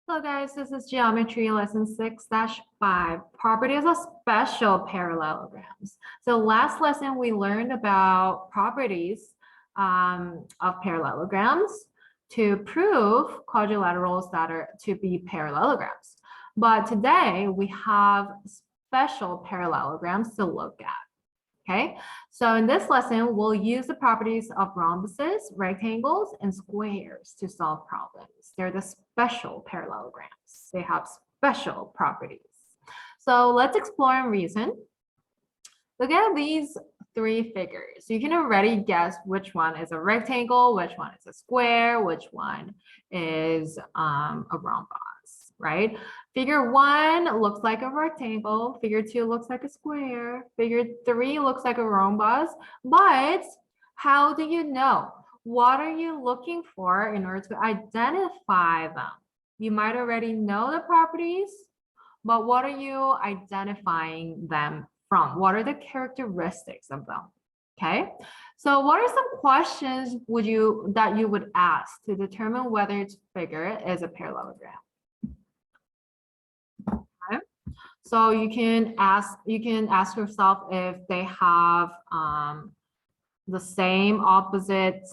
Hello guys, this is Geometry Lesson 6-5, Properties of Special Parallelograms. So last lesson we learned about properties of parallelograms to prove quadrilaterals that are to be parallelograms. But today we have special parallelograms to look at. Okay, so in this lesson, we'll use the properties of rhombuses, rectangles, and squares to solve problems. They're the special parallelograms. They have special properties. So let's explore and reason. Look at these three figures. You can already guess which one is a rectangle, which one is a square, which one is a rhombus, right? Figure 1 looks like a rectangle. Figure 2 looks like a square. Figure 3 looks like a rhombus. But how do you know? What are you looking for in order to identify them? You might already know the properties, but what are you identifying them from? What are the characteristics of them? Okay, so what are some questions that you would ask to determine whether its figure is a parallelogram? Okay. So you can ask yourself if they have the same opposite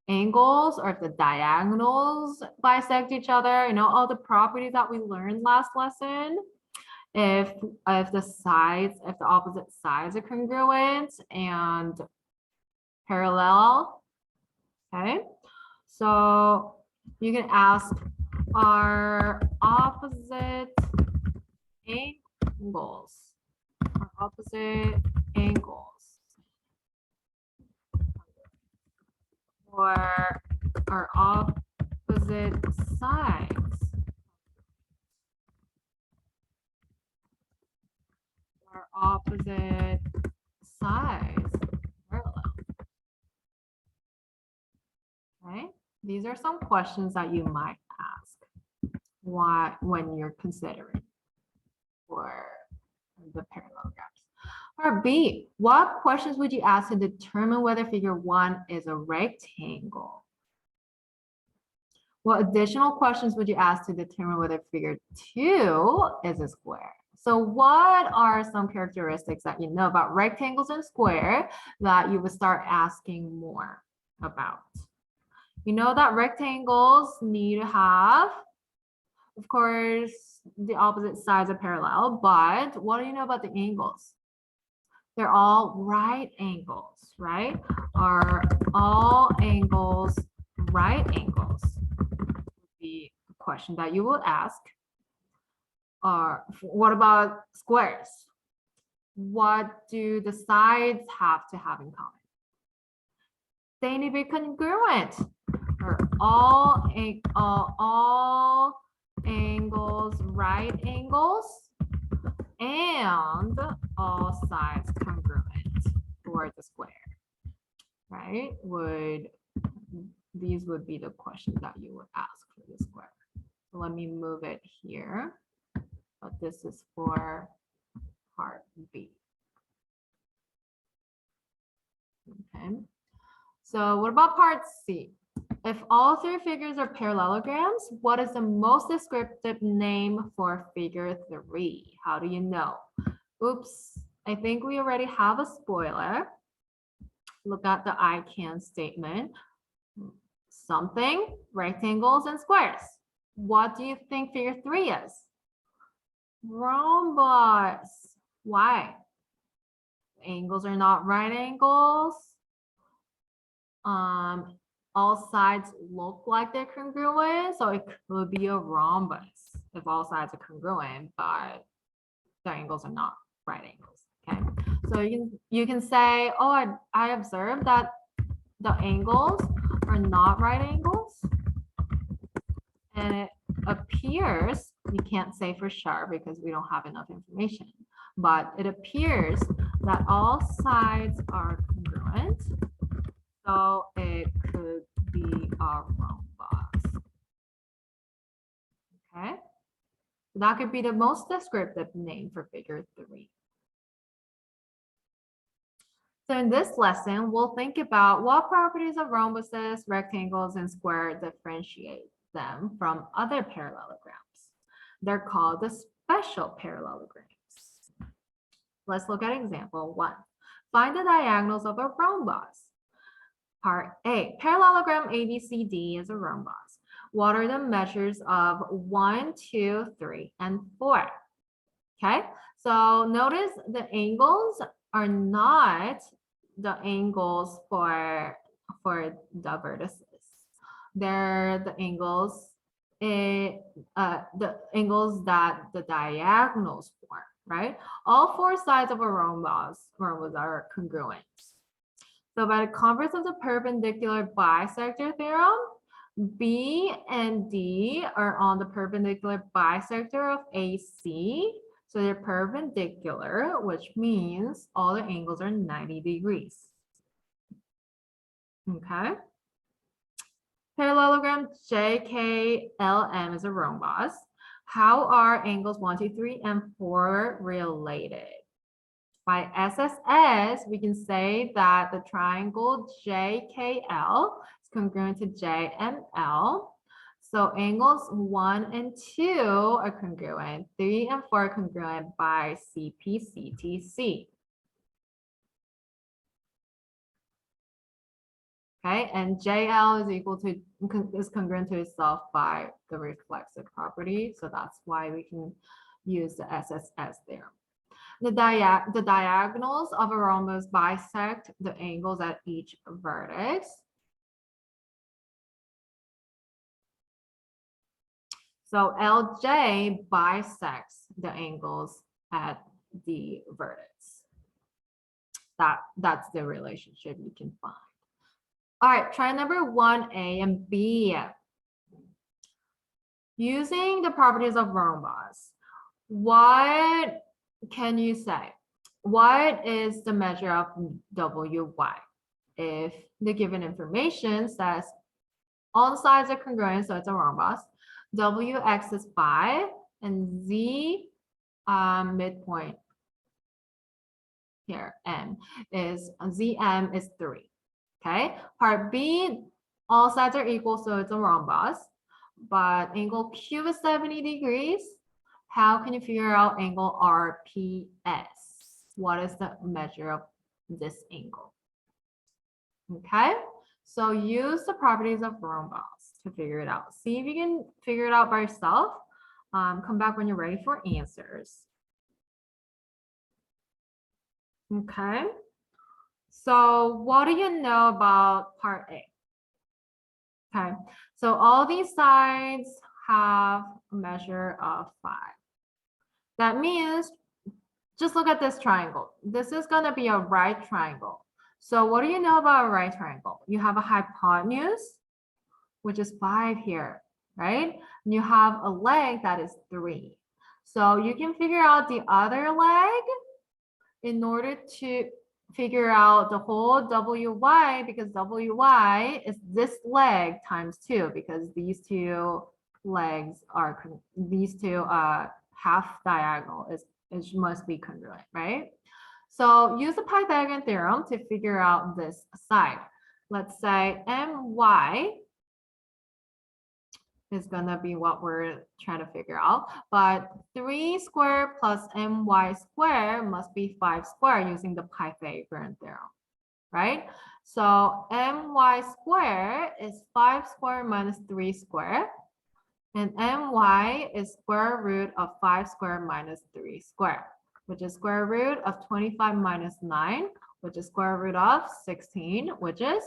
angles or if the diagonals bisect each other, you know, all the properties that we learned last lesson. If the opposite sides are congruent and parallel. Okay, so you can ask, are opposite angles or are opposite sides parallel? Okay, these are some questions that you might ask when you're considering for the parallelograms. Or B, what questions would you ask to determine whether figure 1 is a rectangle? What additional questions would you ask to determine whether figure 2 is a square? So what are some characteristics that you know about rectangles and square that you would start asking more about? You know that rectangles need to have, of course, the opposite sides are parallel, but what do you know about the angles? They're all right angles, right? Are all angles right angles? Would be a question that you will ask. What about squares? What do the sides have to have in common? They need to be congruent. Are all angles right angles and all sides congruent for the square, right? These would be the questions that you would ask for the square. So let me move it here, but this is for part B. Okay, so what about part C? If all three figures are parallelograms, what is the most descriptive name for figure 3? How do you know? Oops, I think we already have a spoiler. Look at the I can statement. Something, rectangles and squares. What do you think figure 3 is? Rhombus. Why? Angles are not right angles. All sides look like they're congruent, so it could be a rhombus if all sides are congruent, but the angles are not right angles. Okay, so you can say, oh, I observed that the angles are not right angles, and it appears, you can't say for sure because we don't have enough information, but it appears that all sides are congruent. So it could be a rhombus. Okay, so that could be the most descriptive name for figure 3. So in this lesson, we'll think about what properties of rhombuses, rectangles, and square differentiate them from other parallelograms. They're called the special parallelograms. Let's look at example 1. Find the diagonals of a rhombus. Part A, parallelogram ABCD is a rhombus. What are the measures of 1, 2, 3, and 4? Okay, so notice the angles are not the angles for the vertices. They're the angles that the diagonals form, right? All 4 sides of a rhombus are congruent. So by the converse of the perpendicular bisector theorem, B and D are on the perpendicular bisector of AC. So they're perpendicular, which means all the angles are 90 degrees. Okay. Parallelogram JKLM is a rhombus. How are angles 1, 2, 3, and 4 related? By SSS, we can say that the triangle JKL is congruent to JML. So angles 1 and 2 are congruent, 3 and 4 are congruent by CPCTC. Okay, and JL is congruent to itself by the reflexive property. So that's why we can use the SSS there. The diagonals of a rhombus bisect the angles at each vertex. So LJ bisects the angles at the vertex. That's the relationship you can find. All right, try number 1A and B. Using the properties of rhombus, what can you say? What is the measure of WY? If the given information says all sides are congruent, so it's a rhombus, WX is 5, and Z midpoint here, M is ZM is 3. Okay, part B, all sides are equal, so it's a rhombus, but angle Q is 70 degrees. How can you figure out angle RPS? What is the measure of this angle? Okay, so use the properties of rhombus to figure it out. See if you can figure it out by yourself. Come back when you're ready for answers. Okay, so what do you know about part A? Okay, so all these sides have a measure of 5. That means, just look at this triangle. This is going to be a right triangle. So what do you know about a right triangle? You have a hypotenuse, which is 5 here, right? And you have a leg that is 3. So you can figure out the other leg in order to figure out the whole WY, because WY is this leg times 2, because these two legs are, these two half diagonal must be congruent, right? So use the Pythagorean theorem to figure out this side. Let's say MY is gonna be what we're trying to figure out, but 3 squared plus my squared must be 5 squared using the Pythagorean theorem, right? So my squared is 5 squared minus 3 squared, and my is square root of 5 squared minus 3 squared, which is square root of 25 minus 9, which is square root of 16, which is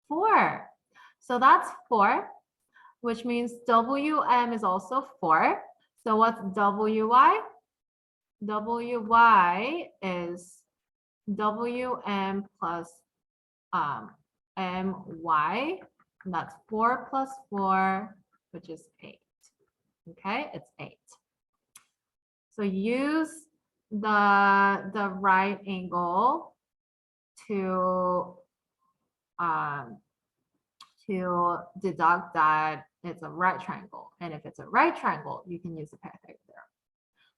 4. So that's 4. Which means WM is also 4. So what's WY? WY is WM plus MY. And that's 4 plus 4, which is 8. Okay, it's 8. So use the right angle to deduct that it's a right triangle. And if it's a right triangle, you can use the Pythagorean theorem.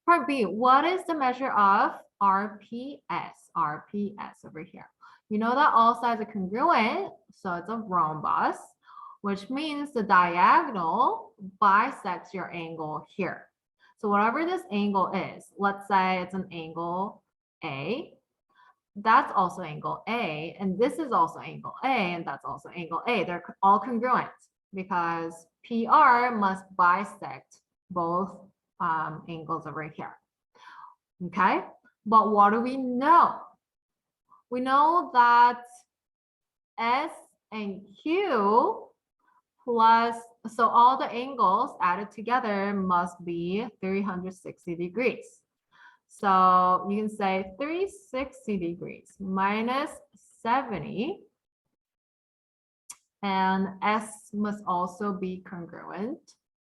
Part B, what is the measure of RPS? RPS over here. You know that all sides are congruent, so it's a rhombus, which means the diagonal bisects your angle here. So whatever this angle is, let's say it's an angle A, that's also angle A, and this is also angle A, and that's also angle A. They're all congruent because PR must bisect both angles over here. Okay, but what do we know? We know that S and Q plus, so all the angles added together must be 360 degrees. So you can say 360 degrees minus 70, and S must also be congruent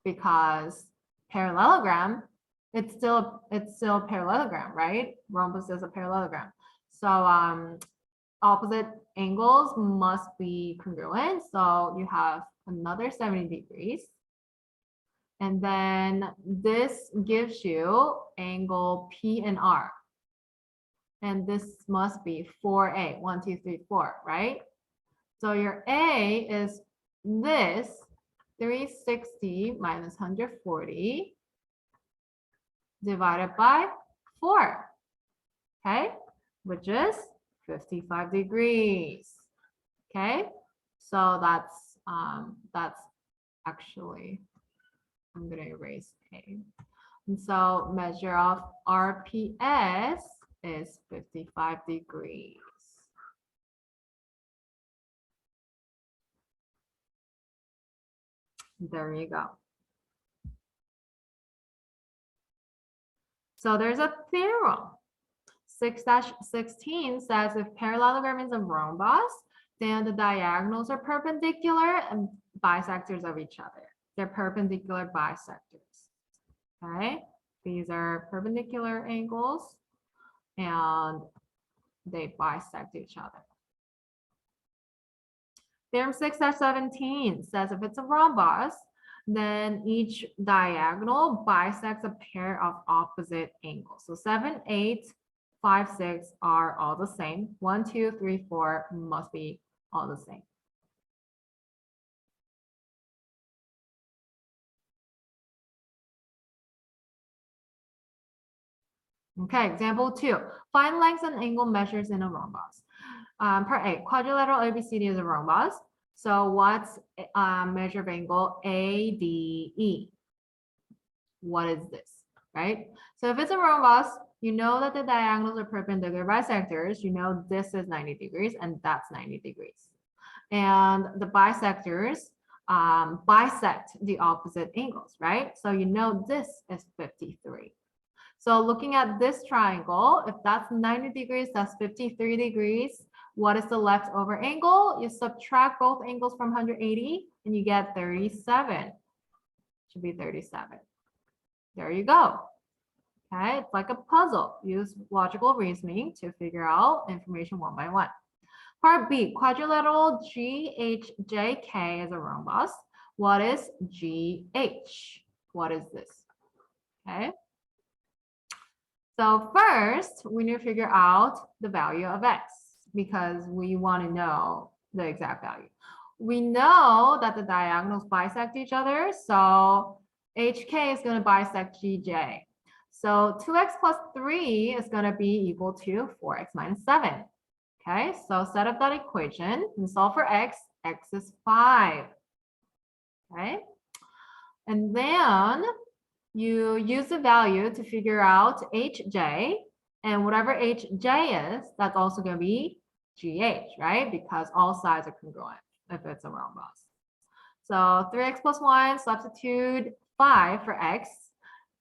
because parallelogram, it's still a parallelogram, right? Rhombus is a parallelogram. So opposite angles must be congruent. So you have another 70 degrees. And then this gives you angle P and R. And this must be 4A, 1, 2, 3, 4, right? So your A is this 360 minus 140 divided by 4, okay? Which is 55 degrees, okay? So that's actually, I'm gonna erase A. And so measure of RPS is 55 degrees. There you go. So there's a theorem. 6-16 says if parallelogram is a rhombus, then the diagonals are perpendicular and bisectors of each other. They're perpendicular bisectors. Okay, these are perpendicular angles and they bisect each other. Theorem 6-17 says if it's a rhombus, then each diagonal bisects a pair of opposite angles. So 7, 8, 5, 6 are all the same. 1, 2, 3, 4 must be all the same. Okay, example 2. Find lengths and angle measures in a rhombus. Part A, quadrilateral ABCD is a rhombus. So what's measure of angle ADE? What is this, right? So if it's a rhombus, you know that the diagonals are perpendicular bisectors. You know this is 90 degrees and that's 90 degrees. And the bisectors bisect the opposite angles, right? So you know this is 53. So looking at this triangle, if that's 90 degrees, that's 53 degrees. What is the leftover angle? You subtract both angles from 180 and you get 37. Should be 37. There you go. Okay, it's like a puzzle. Use logical reasoning to figure out information one by one. Part B, quadrilateral GHJK is a rhombus. What is GH? What is this? Okay. So first, we need to figure out the value of X because we want to know the exact value. We know that the diagonals bisect each other, so HK is going to bisect GJ. So 2x plus 3 is going to be equal to 4x minus 7. Okay, so set up that equation and solve for x. X is 5. Okay, and then you use the value to figure out HJ, and whatever HJ is, that's also going to be GH, right? Because all sides are congruent if it's a rhombus. So 3x plus 1, substitute 5 for x.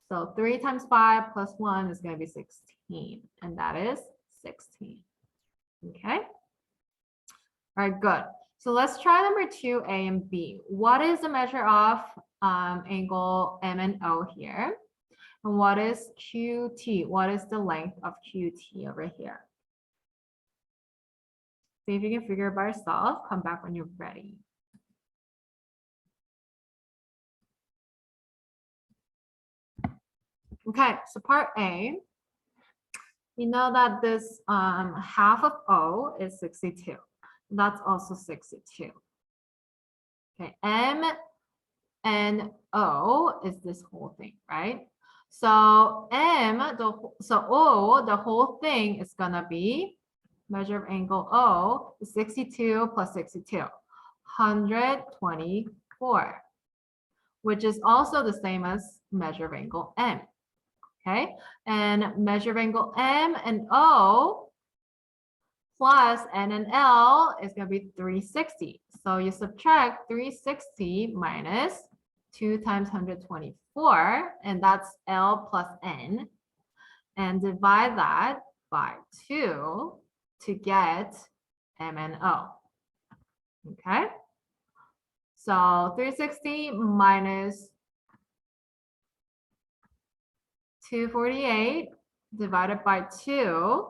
So 3 times 5 plus 1 is going to be 16, and that is 16. Okay. All right, good. So let's try number 2, A and B. What is the measure of angle M and O here? And what is QT? What is the length of QT over here? See if you can figure it by yourself. Come back when you're ready. Okay, so part A, you know that this half of O is 62. That's also 62. Okay, M and O is this whole thing, right? So the whole thing is gonna be measure of angle O is 62 plus 62, 124, which is also the same as measure of angle M. Okay, and measure of angle M and O plus N and L is going to be 360. So you subtract 360 minus 2 times 124, and that's L plus N, and divide that by 2 to get M and O. Okay, so 360 minus 248 divided by 2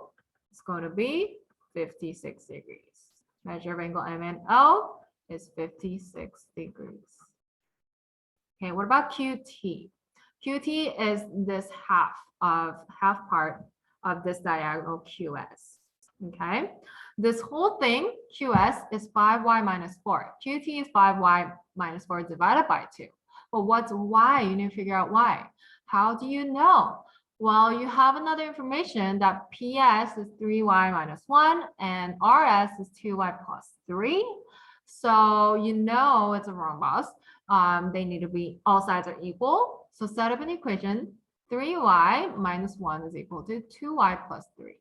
is going to be 56 degrees. Measure of angle M and O is 56 degrees. Okay, what about QT? QT is this half part of this diagonal QS. Okay, this whole thing, QS, is 5y minus 4. QT is 5y minus 4 divided by 2. But what's y? You need to figure out y. How do you know? Well, you have another information that PS is 3y minus 1 and RS is 2y plus 3. So you know it's a rhombus. They need to be, all sides are equal. So set up an equation, 3y minus 1 is equal to 2y plus 3.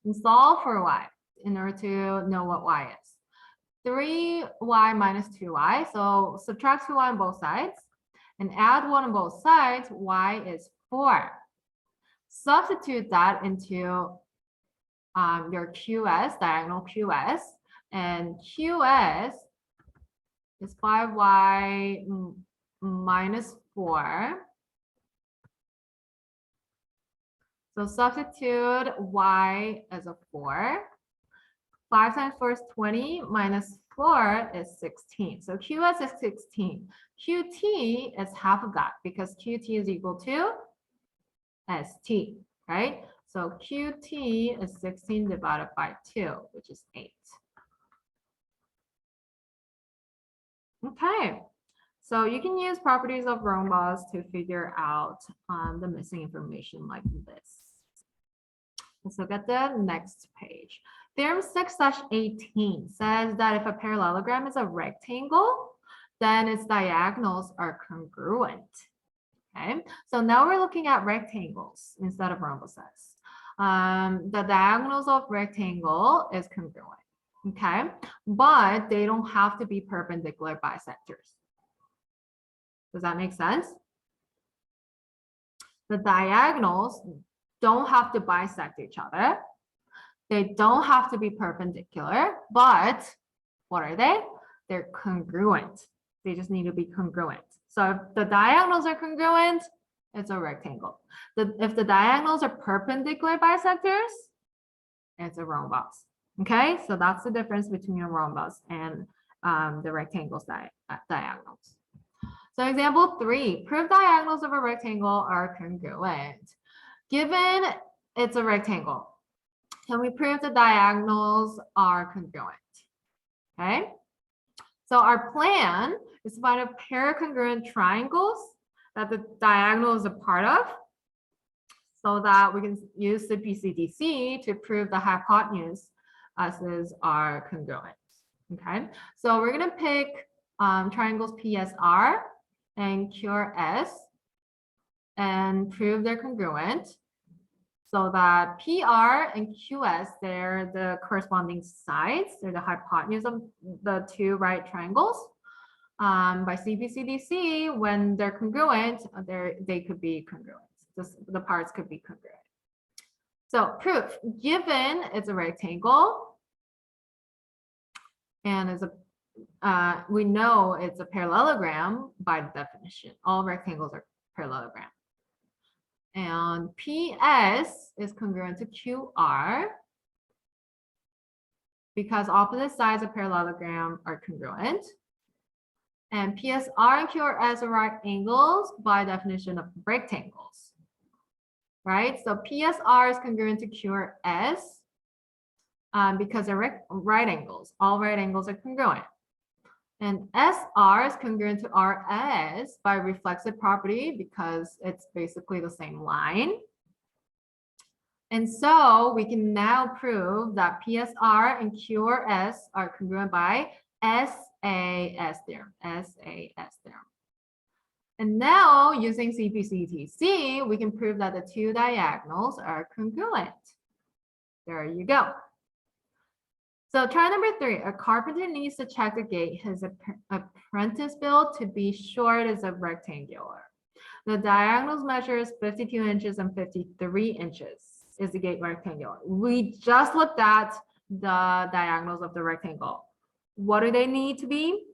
And solve for y in order to know what y is. 3y minus 2y, so subtract 2y on both sides and add 1 on both sides, y is 4. Substitute that into your QS, diagonal QS, and QS is 5y minus 4. So substitute y as a 4. 5 times 4 is 20 minus 4 is 16. So QS is 16. QT is half of that because QT is equal to ST, right? So QT is 16 divided by 2, which is 8. Okay, so you can use properties of rhombus to figure out the missing information like this. Let's look at the next page. Theorem 6-18 says that if a parallelogram is a rectangle, then its diagonals are congruent. Okay, so now we're looking at rectangles instead of rhombuses. The diagonals of rectangle is congruent. Okay, but they don't have to be perpendicular bisectors. Does that make sense? The diagonals don't have to bisect each other. They don't have to be perpendicular, but what are they? They're congruent. They just need to be congruent. So if the diagonals are congruent, it's a rectangle. If the diagonals are perpendicular bisectors, it's a rhombus. Okay, so that's the difference between a rhombus and the rectangles diagonals. So example 3, prove diagonals of a rectangle are congruent. Given it's a rectangle, can we prove the diagonals are congruent? Okay, so our plan is to find a pair of congruent triangles that the diagonal is a part of so that we can use the BCDC to prove the hypotenuses are congruent. Okay, so we're going to pick triangles PSR and QRS and prove they're congruent so that PR and QS, they're the corresponding sides, they're the hypotenuse of the two right triangles. By CBCDC, when they're congruent, they could be congruent. The parts could be congruent. So proof, given it's a rectangle and is a we know it's a parallelogram by definition. All rectangles are parallelogram. And PS is congruent to QR because opposite sides of parallelogram are congruent. And PSR and QRS are right angles by definition of rectangles. Right? So PSR is congruent to QRS because they're right angles. All right angles are congruent. And SR is congruent to RS by reflexive property because it's basically the same line. And so we can now prove that PSR and QRS are congruent by SAS theorem, SAS theorem. And now using CPCTC, we can prove that the two diagonals are congruent. There you go. So try number 3, a carpenter needs to check the gate his apprentice built to be sure it is a rectangular. The diagonals measures 52 inches and 53 inches. Is the gate rectangular? We just looked at the diagonals of the rectangle. What do they need to be?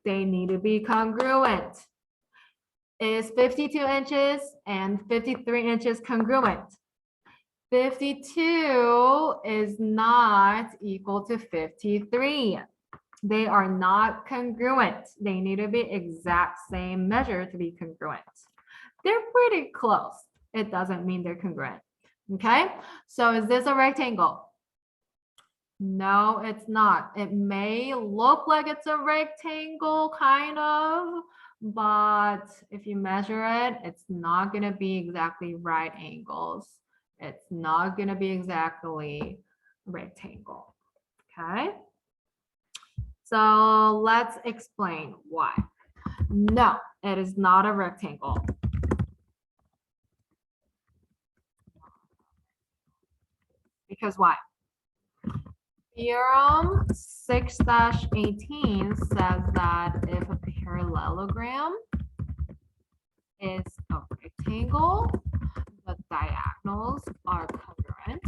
They need to be congruent. Is 52 inches and 53 inches congruent? 52 is not equal to 53. They are not congruent. They need to be exact same measure to be congruent. They're pretty close. It doesn't mean they're congruent. Okay, so is this a rectangle? No, it's not. It may look like it's a rectangle, kind of, but if you measure it, it's not going to be exactly right angles. It's not going to be exactly rectangle. Okay, so let's explain why. No, it is not a rectangle. Because why? Theorem 6-18 says that if a parallelogram is a rectangle, the diagonals are congruent.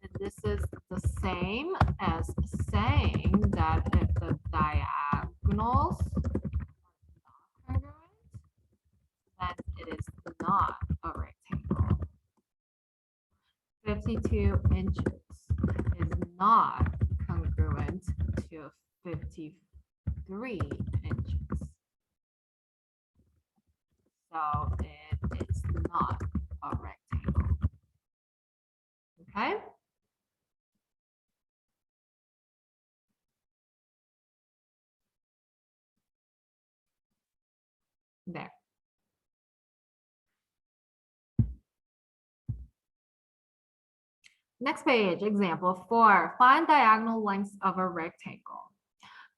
And this is the same as saying that if the diagonals are not congruent, then it is not a rectangle. 52 inches is not congruent to 53 inches. So it is not a rectangle. Okay? There. Next page, example 4. Find diagonal lengths of a rectangle.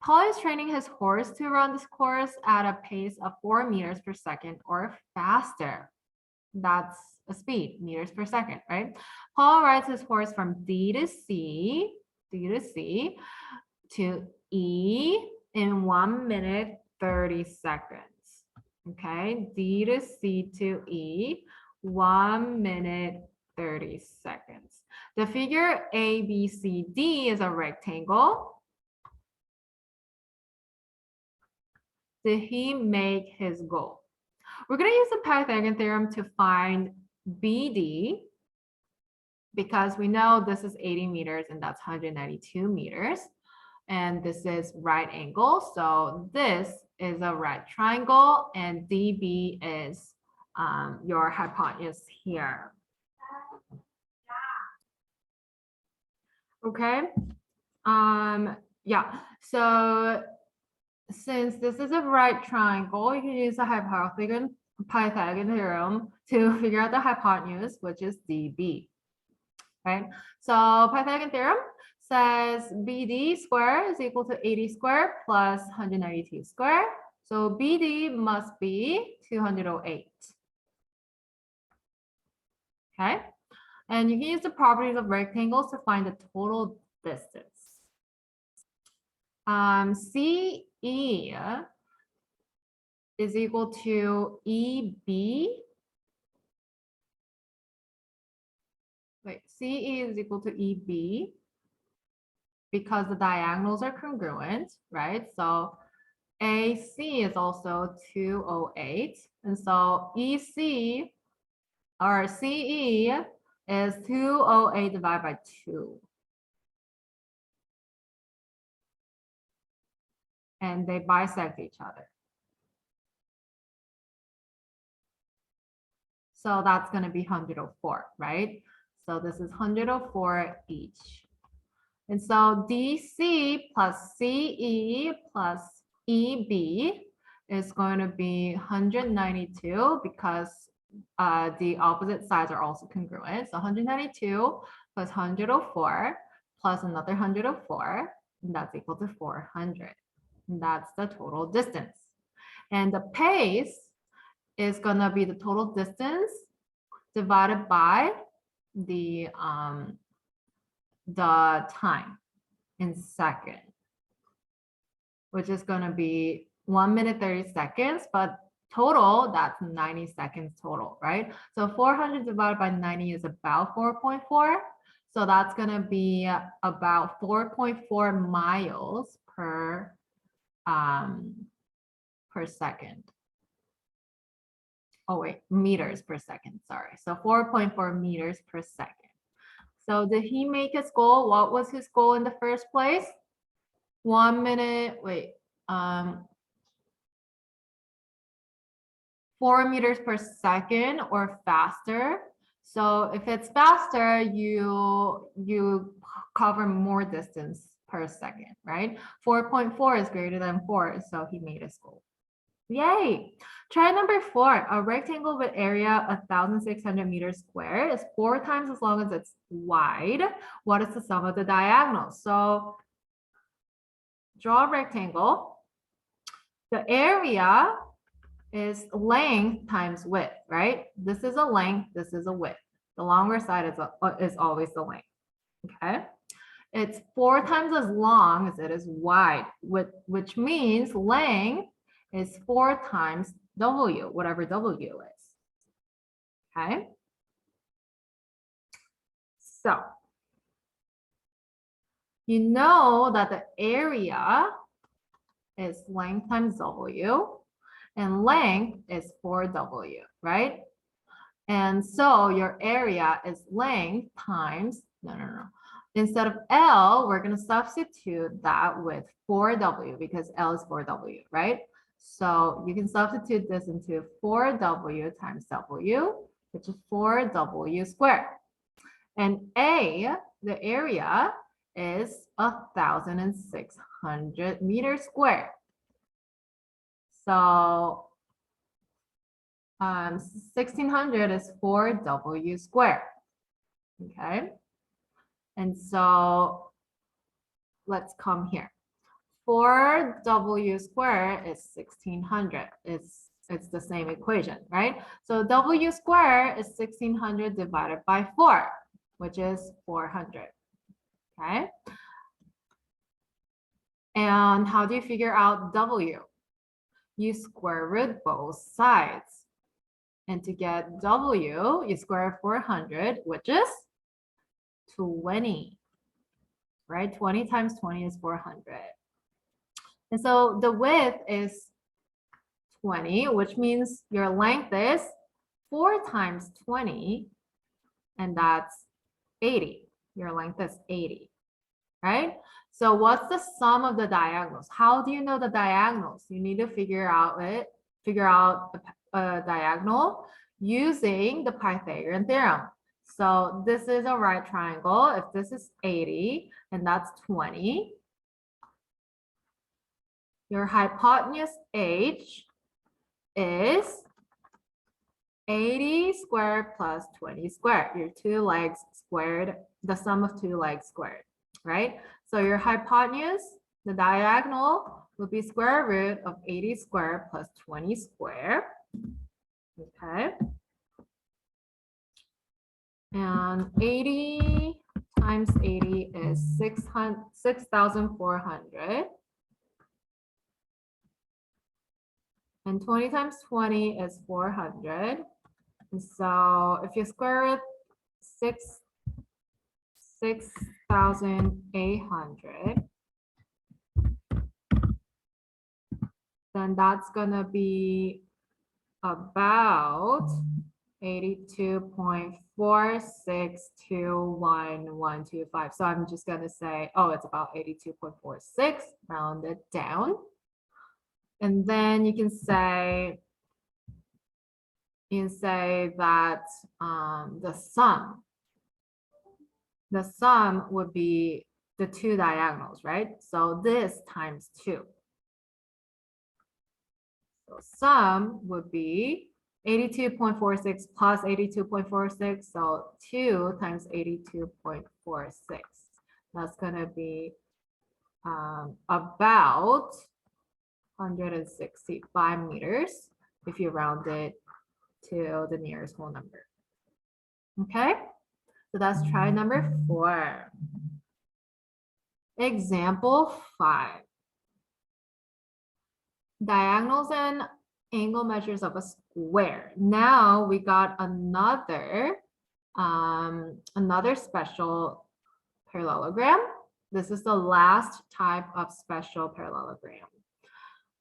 Paul is training his horse to run this course at a pace of 4 meters per second or faster. That's a speed, meters per second, right? Paul rides his horse from D to C to E in 1 minute 30 seconds. Okay, D to C to E, 1 minute 30 seconds. The figure ABCD is a rectangle. Did he make his goal? We're going to use the Pythagorean theorem to find BD because we know this is 80 meters and that's 192 meters. And this is right angle. So this is a right triangle and DB is your hypotenuse here. Okay. Yeah. So since this is a right triangle, you can use the Pythagorean theorem to figure out the hypotenuse, which is DB. Right. So Pythagorean theorem says BD square is equal to 80 square plus 192 square. So BD must be 208. Okay. And you can use the properties of rectangles to find the total distance. CE is equal to EB. Wait, CE is equal to EB because the diagonals are congruent, right? So AC is also 208. And so EC or CE is 208 divided by 2. And they bisect each other. So that's going to be 104, right? So this is 104 each. And so DC plus CE plus EB is going to be 192 because the opposite sides are also congruent. So 192 plus 104 plus another 104, and that's equal to 400. And that's the total distance. And the pace is gonna be the total distance divided by the time in seconds, which is gonna be 1 minute 30 seconds, but total, that's 90 seconds total, right? So 400 divided by 90 is about 4.4. So that's gonna be about 4.4 miles per second. Oh wait, meters per second, sorry. So 4.4 meters per second. So did he make his goal? What was his goal in the first place? 1 minute, 4 meters per second or faster. So if it's faster, you cover more distance per second, right? 4.4 is greater than 4, so he made his goal. Yay! Try number 4. A rectangle with area 1,600 meters square is 4 times as long as it's wide. What is the sum of the diagonals? So draw a rectangle. The area is length times width, right? This is a length, this is a width. The longer side is always the length, okay? It's 4 times as long as it is wide, which means length is 4 times W, whatever W is, okay? So, you know that the area is length times W, and length is 4W, right? And so your area is length times, no. Instead of L, we're going to substitute that with 4W because L is 4W, right? So you can substitute this into 4W times W, which is 4W squared. And A, the area, is 1,600 meters squared. So 1,600 is 4W squared, okay? And so let's come here. 4W squared is 1,600. It's the same equation, right? So W squared is 1,600 divided by 4, which is 400, okay? And how do you figure out W? You square root both sides. And to get W, you square 400, which is 20, right? 20 times 20 is 400. And so the width is 20, which means your length is 4 times 20, and that's 80. Your length is 80, right? So what's the sum of the diagonals? How do you know the diagonals? You need to figure out a diagonal using the Pythagorean theorem. So this is a right triangle. If this is 80 and that's 20, your hypotenuse H is 80 squared plus 20 squared. Your 2 legs squared, the sum of 2 legs squared, right? So your hypotenuse, the diagonal, would be square root of 80 squared plus 20 squared. Okay. And 80 times 80 is 6,400. And 20 times 20 is 400. And so if you square root 6,800, then that's gonna be about 82.4621125. So I'm just gonna say, oh, it's about 82.46, round it down. And then you can say that the sum would be the two diagonals, right? So this times 2. So sum would be 82.46 plus 82.46. So 2 times 82.46. That's going to be about 165 meters if you round it to the nearest whole number. Okay, so that's try number 4. Example 5. Diagonals and angle measures of a square. Now we got another special parallelogram. This is the last type of special parallelogram.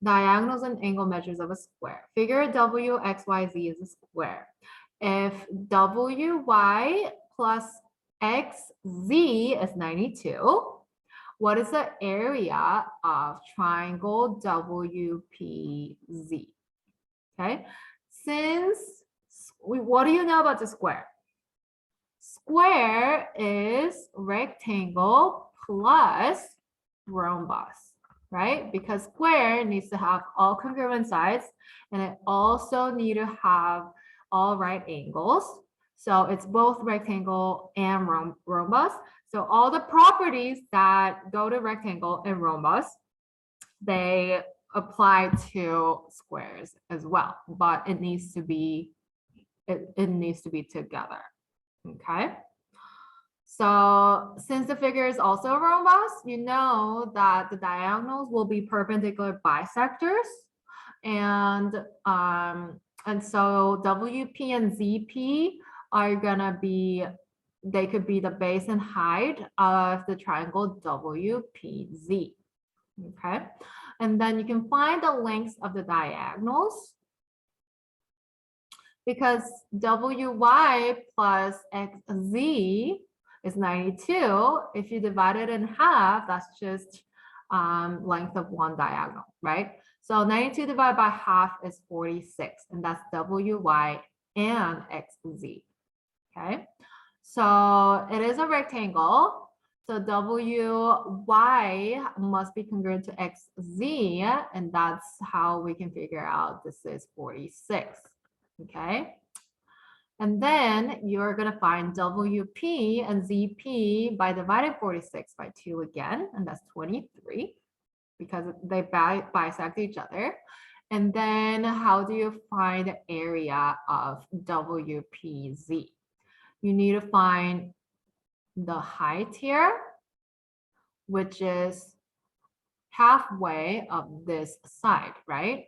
Diagonals and angle measures of a square. Figure WXYZ is a square. If WY plus XZ is 92, what is the area of triangle WPZ? Okay, what do you know about the square? Square is rectangle plus rhombus, right? Because square needs to have all congruent sides, and it also needs to have all right angles. So it's both rectangle and rhombus. So all the properties that go to rectangle and rhombus, they apply to squares as well, but it needs to be together. Okay. So since the figure is also a rhombus, you know that the diagonals will be perpendicular bisectors, and so WP and ZP are gonna be, they could be the base and height of the triangle WPZ. Okay, and then you can find the lengths of the diagonals. Because WY plus XZ is 92. If you divide it in half, that's just length of one diagonal, right? So 92 divided by half is 46, and that's WY and XZ. Okay, so it is a rectangle. So WY must be congruent to XZ, and that's how we can figure out this is 46. Okay, and then you're going to find WP and ZP by dividing 46 by 2 again, and that's 23 because they bisect each other. And then how do you find the area of WPZ? You need to find the height here, which is halfway of this side, right?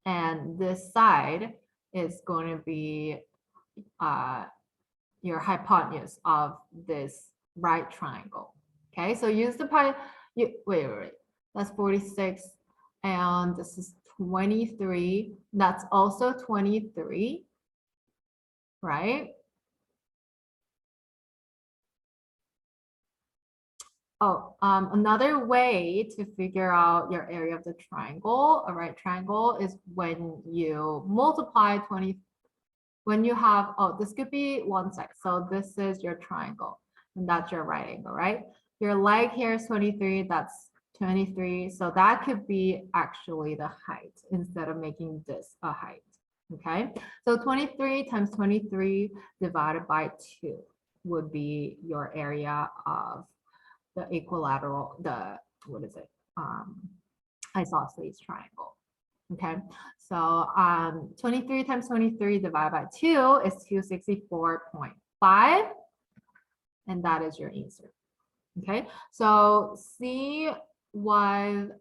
And this side is going to be your hypotenuse of this right triangle. Okay, so use the pi. Wait. That's 46, and this is 23. That's also 23, right? Oh, another way to figure out your area of the triangle, a right triangle, is when you multiply 20. When you have, this could be one side. So this is your triangle, and that's your right angle, right? Your leg here is 23, that's 23. So that could be actually the height instead of making this a height, okay? So 23 times 23 divided by 2 would be your area of the equilateral, what is it? Isosceles triangle. Okay, so 23 times 23 divided by 2 is 264.5, and that is your answer. Okay, so see what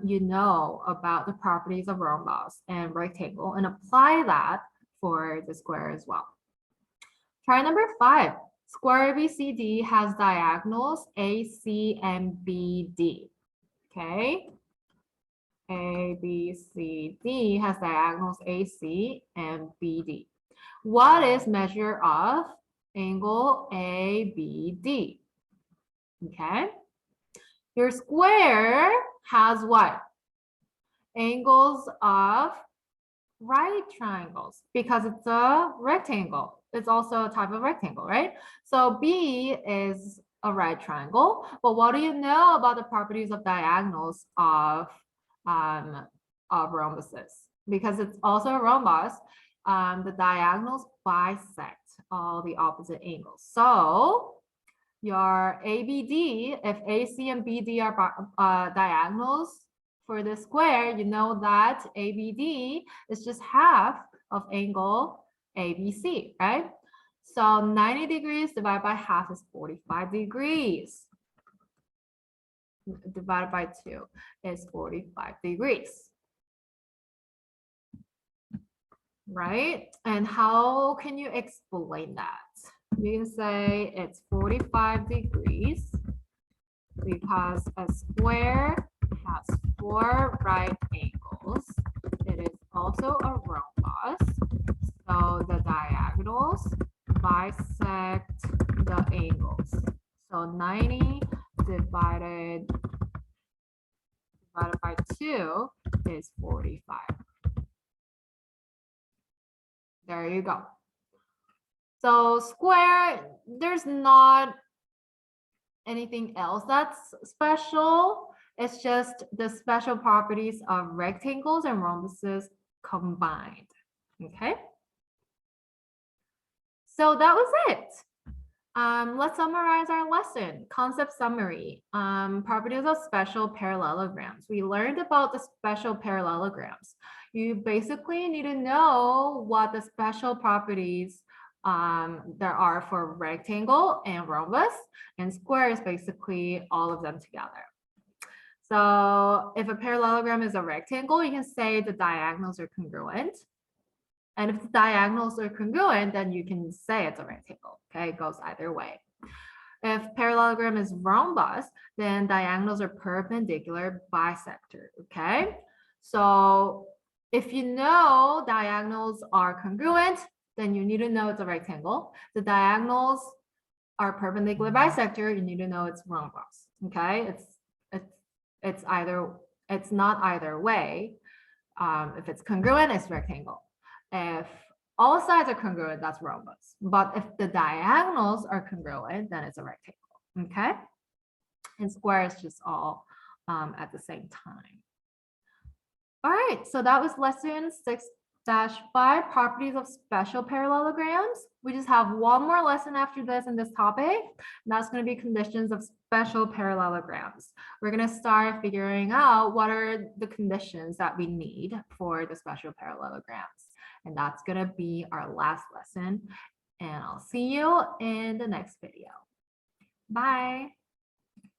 you know about the properties of rhombus and rectangle, and apply that for the square as well. Try number 5. Square ABCD has diagonals AC and BD. Okay. ABCD has diagonals AC and BD. What is measure of angle ABD? Okay. Your square has what? Angles of right triangles, because it's a rectangle. It's also a type of rectangle, right? So B is a right triangle. But what do you know about the properties of diagonals of rhombuses? Because it's also a rhombus, the diagonals bisect all the opposite angles. So your ABD, if AC and BD are diagonals for the square, you know that ABD is just half of angle ABC, right? So 90 degrees divided by half is 45 degrees. Divided by 2 is 45 degrees. Right? And how can you explain that? You can say it's 45 degrees because a square has 4 right angles. It is also a rhombus. So the diagonals bisect the angles. So 90 divided by 2 is 45. There you go. So square, there's not anything else that's special. It's just the special properties of rectangles and rhombuses combined. Okay. So that was it. Let's summarize our lesson. Concept summary. Properties of special parallelograms. We learned about the special parallelograms. You basically need to know what the special properties there are for rectangle and rhombus, and square is basically all of them together. So if a parallelogram is a rectangle, you can say the diagonals are congruent. And if the diagonals are congruent, then you can say it's a rectangle. Okay, it goes either way. If parallelogram is rhombus, then diagonals are perpendicular bisector. Okay, so if you know diagonals are congruent, then you need to know it's a rectangle. The diagonals are perpendicular bisector, you need to know it's rhombus. Okay, it's not either way. If it's congruent, it's rectangle. If all sides are congruent, that's rhombus. But if the diagonals are congruent, then it's a rectangle. Okay, and square is just all at the same time. All right, so that was lesson 6-5, properties of special parallelograms. We just have one more lesson after this in this topic, and that's going to be conditions of special parallelograms. We're going to start figuring out what are the conditions that we need for the special parallelograms. And that's going to be our last lesson. And I'll see you in the next video. Bye.